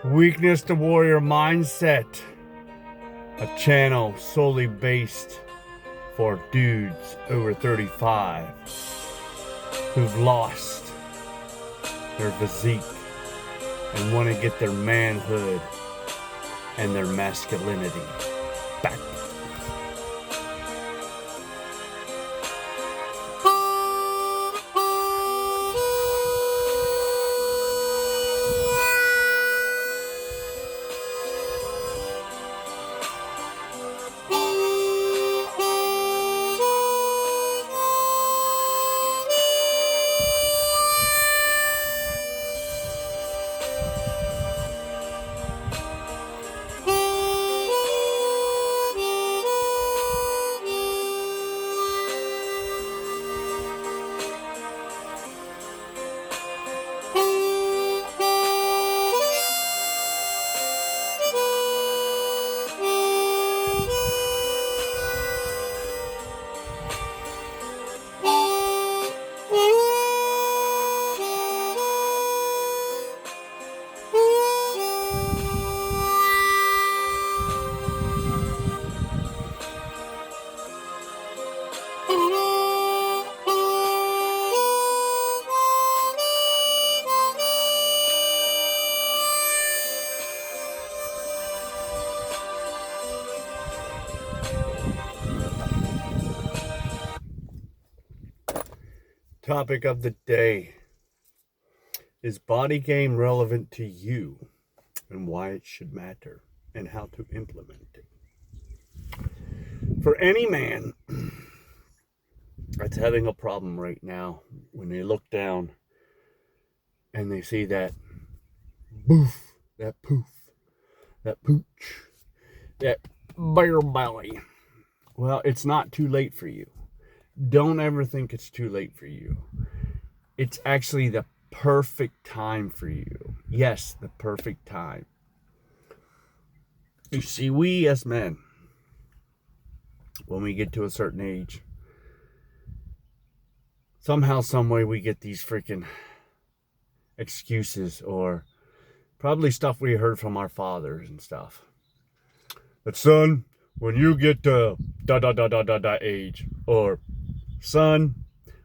Weakness to Warrior Mindset, a channel solely based for dudes over 35 who've lost their physique and want to get their manhood and their masculinity back. Topic of the day: is body game relevant to you, and why it should matter, and how to implement it? For any man that's having a problem right now, when they look down and they see that boof, that poof, that pooch, that bear belly, well, it's not too late for you. Don't ever think it's too late for you. It's actually the perfect time for you. Yes, the perfect time. You see, we as men, when we get to a certain age, somehow, someway, we get these freaking excuses, or probably stuff we heard from our fathers and stuff. But son, when you get to age, or son,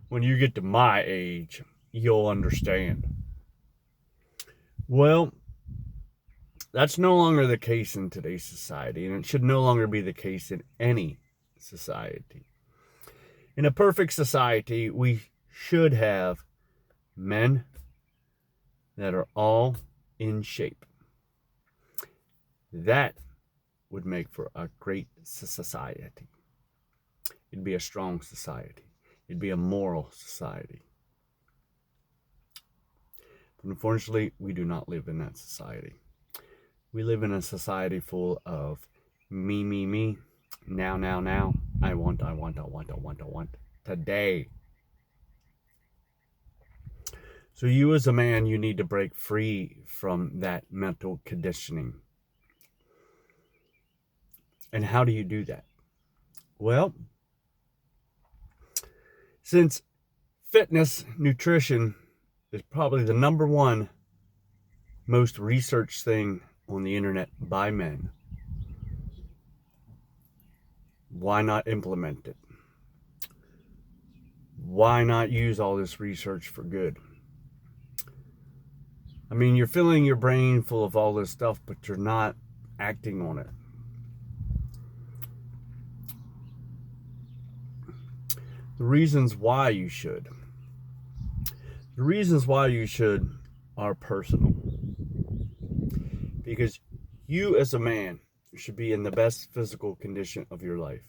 when you get to my age, you'll understand. Well, that's no longer the case in today's society, and it should no longer be the case in any society. In a perfect society, we should have men that are all in shape. That would make for a great society. It'd be a strong society. It'd be a moral society. But unfortunately, we do not live in that society. We live in a society full of me, now, I want, today. So you as a man, you need to break free from that mental conditioning. And how do you do that? Well, since fitness, nutrition is probably the number one most researched thing on the internet by men, why not implement it? Why not use all this research for good? I mean, you're filling your brain full of all this stuff, but you're not acting on it. The reasons why you should. The reasons why you should are personal. Because you as a man should be in the best physical condition of your life.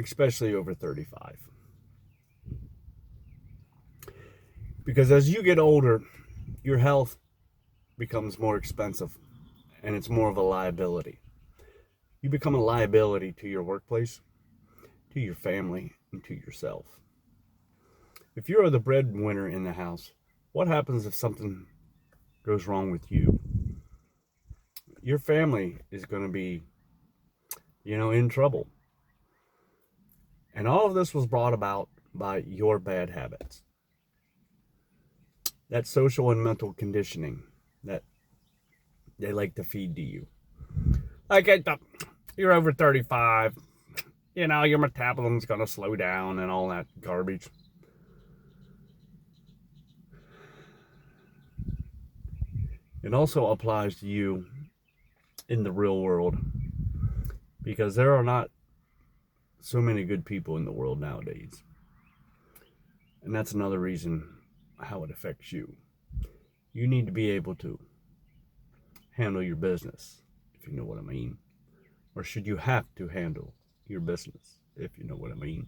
Especially over 35. Because as you get older, your health becomes more expensive, and it's more of a liability. You become a liability to your workplace, to your family, and to yourself. If you're the breadwinner in the house, what happens if something goes wrong with you? Your family is going to be, in trouble. And all of this was brought about by your bad habits. that social and mental conditioning that they like to feed to you. Like, you're over 35, your metabolism's going to slow down and all that garbage. It also applies to you in the real world, because there are not so many good people in the world nowadays. And that's another reason how it affects you. You need to be able to handle your business, if you know what I mean. Or should you have to handle your business, if you know what I mean.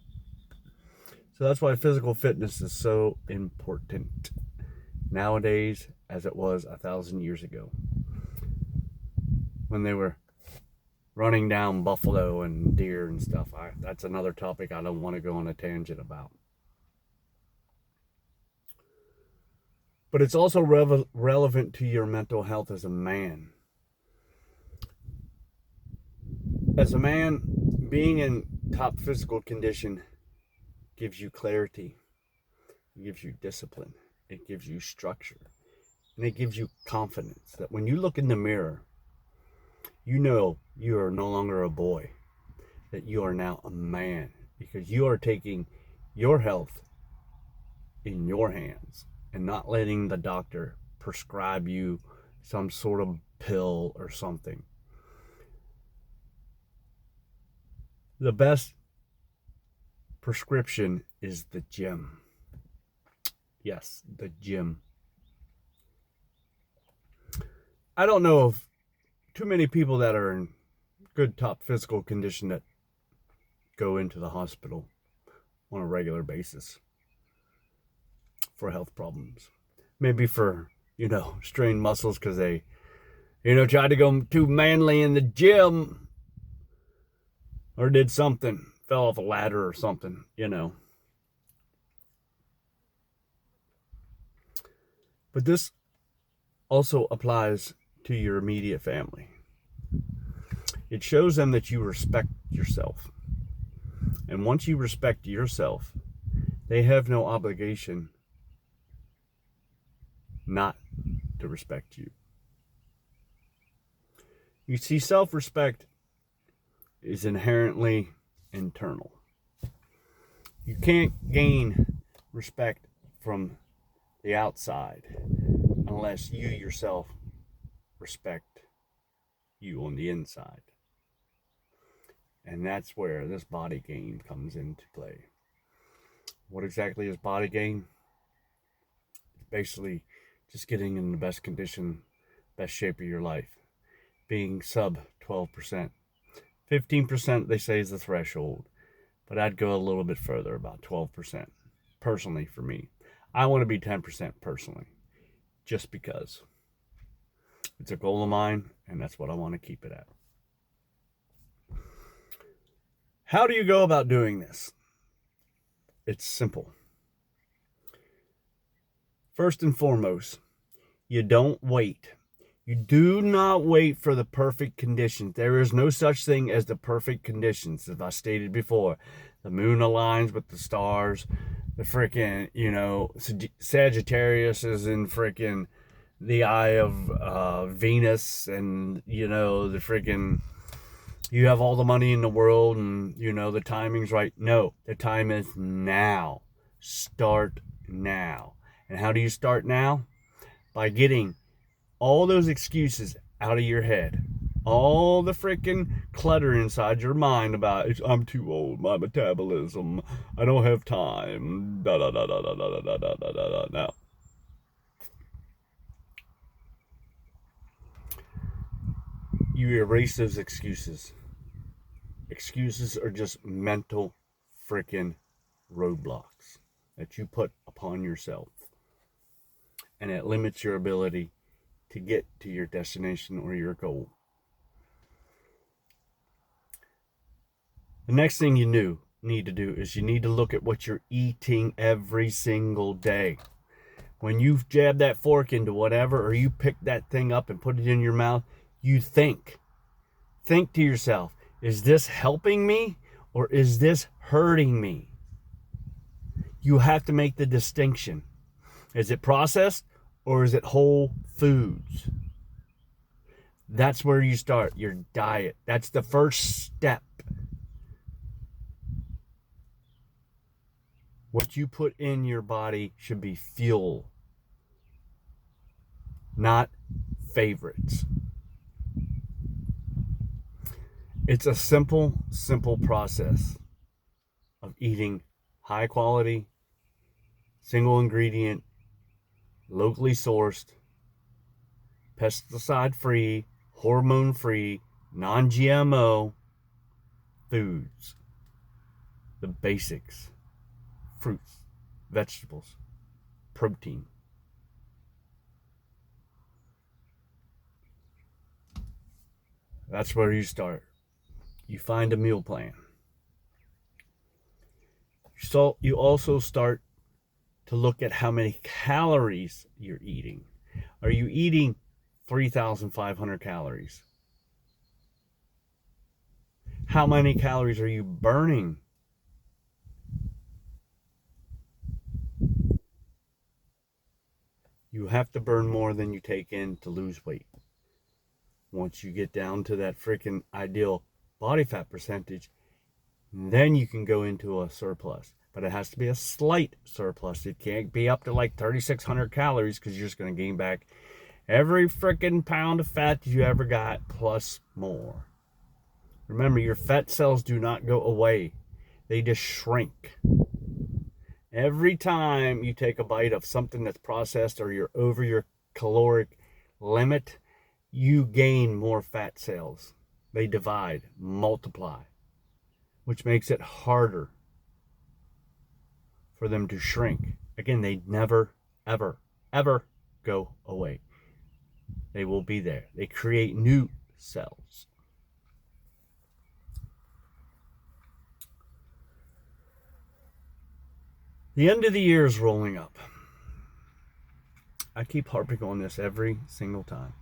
So that's why physical fitness is so important nowadays as it was 1,000 years ago, when they were running down buffalo and deer and stuff. That's another topic I don't want to go on a tangent about. But it's also relevant to your mental health as a man. As a man, being in top physical condition gives you clarity, it gives you discipline, it gives you structure, and it gives you confidence that when you look in the mirror, you know you are no longer a boy, that you are now a man, because you are taking your health in your hands and not letting the doctor prescribe you some sort of pill or something. The best prescription is the gym. Yes, the gym. I don't know of too many people that are in good top physical condition that go into the hospital on a regular basis for health problems. Maybe for, strained muscles because they, tried to go too manly in the gym or did something, fell off a ladder or something, But this also applies to your immediate family. It shows them that you respect yourself. And once you respect yourself, they have no obligation not to respect you. You see, self-respect is inherently internal. You can't gain respect from the outside unless you yourself respect you on the inside. And that's where this body game comes into play. What exactly is body game? It's basically just getting in the best condition, best shape of your life. Being sub 12%. 15% they say is the threshold. But I'd go a little bit further, about 12%. Personally, for me. I want to be 10% personally. Just because. It's a goal of mine, and that's what I want to keep it at. How do you go about doing this? It's simple. First and foremost, you don't wait. You do not wait for the perfect conditions. There is no such thing as the perfect conditions. As I stated before, the moon aligns with the stars. The freaking, Sagittarius is in freaking the eye of Venus, and, the freaking, you have all the money in the world, and, the timing's right. No, the time is now. Start now. And how do you start now? By getting all those excuses out of your head. All the freaking clutter inside your mind about, I'm too old, my metabolism, I don't have time, da da da da da da da da da da. Now, you erase those excuses. Excuses are just mental freaking roadblocks that you put upon yourself. And it limits your ability to get to your destination or your goal. The next thing you need to do is you need to look at what you're eating every single day. When you jab that fork into whatever, or you pick that thing up and put it in your mouth, you think. Think to yourself, is this helping me or is this hurting me? You have to make the distinction. Is it processed or is it whole foods? That's where you start your diet. That's the first step. What you put in your body should be fuel, not favorites. It's a simple process of eating high quality, single ingredient, locally sourced, pesticide free, hormone free, non-GMO foods. The basics: fruits, vegetables, protein. That's where you start. You find a meal plan. So you also start to look at how many calories you're eating. Are you eating 3,500 calories? How many calories are you burning? You have to burn more than you take in to lose weight. Once you get down to that freaking ideal body fat percentage, then you can go into a surplus. But it has to be a slight surplus. It can't be up to like 3,600 calories because you're just going to gain back every freaking pound of fat that you ever got plus more. Remember, your fat cells do not go away. They just shrink. Every time you take a bite of something that's processed or you're over your caloric limit, you gain more fat cells. They divide, multiply, which makes it harder for them to shrink. Again, they never, ever, ever go away. They will be there. They create new cells. The end of the year is rolling up. I keep harping on this every single time.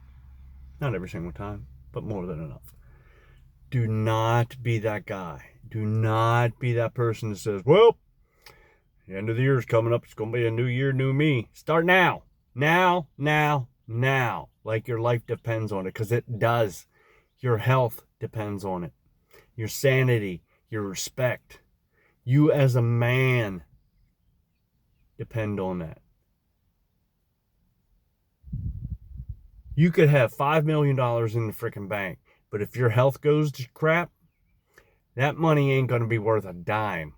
Not every single time, but more than enough. Do not be that guy. Do not be that person that says, well, the end of the year is coming up. It's going to be a new year, new me. Start now. Now. Like your life depends on it, because it does. Your health depends on it. Your sanity, your respect. You as a man depend on that. You could have $5 million in the freaking bank, but if your health goes to crap, that money ain't going to be worth a dime.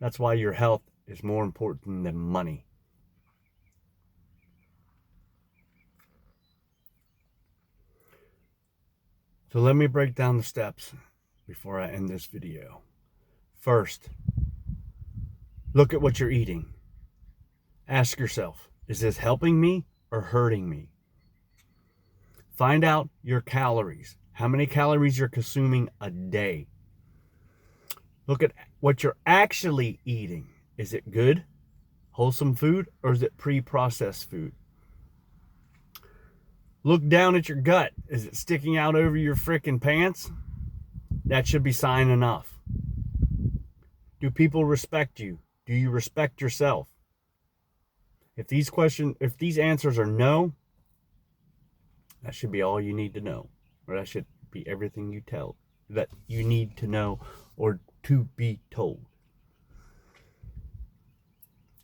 That's why your health is more important than money. So let me break down the steps before I end this video. First, look at what you're eating. Ask yourself, is this helping me or hurting me? Find out your calories. How many calories you're consuming a day. Look at what you're actually eating. Is it good, wholesome food, or is it pre-processed food? Look down at your gut. Is it sticking out over your freaking pants? That should be sign enough. Do people respect you? Do you respect yourself? If these answers are no, that should be all you need to know. Or that should be everything you tell that you need to know or to be told.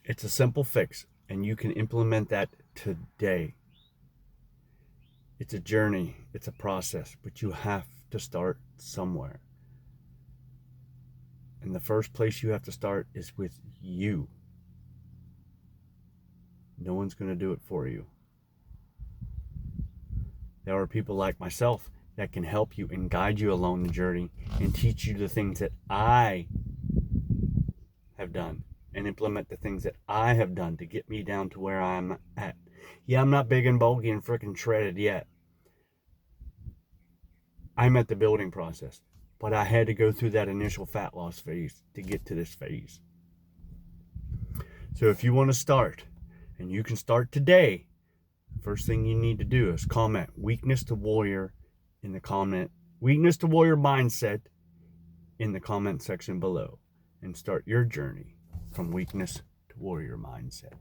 It's a simple fix, and you can implement that today. It's a journey, it's a process, but you have to start somewhere. And the first place you have to start is with you. No one's going to do it for you. There are people like myself that can help you and guide you along the journey and teach you the things that I have done and implement the things that I have done to get me down to where I'm at. Yeah, I'm not big and bulky and freaking shredded yet. I'm at the building process, but I had to go through that initial fat loss phase to get to this phase. So if you want to start, and you can start today, first thing you need to do is comment weakness to warrior in the comment, weakness to warrior mindset in the comment section below, and start your journey from weakness to warrior mindset.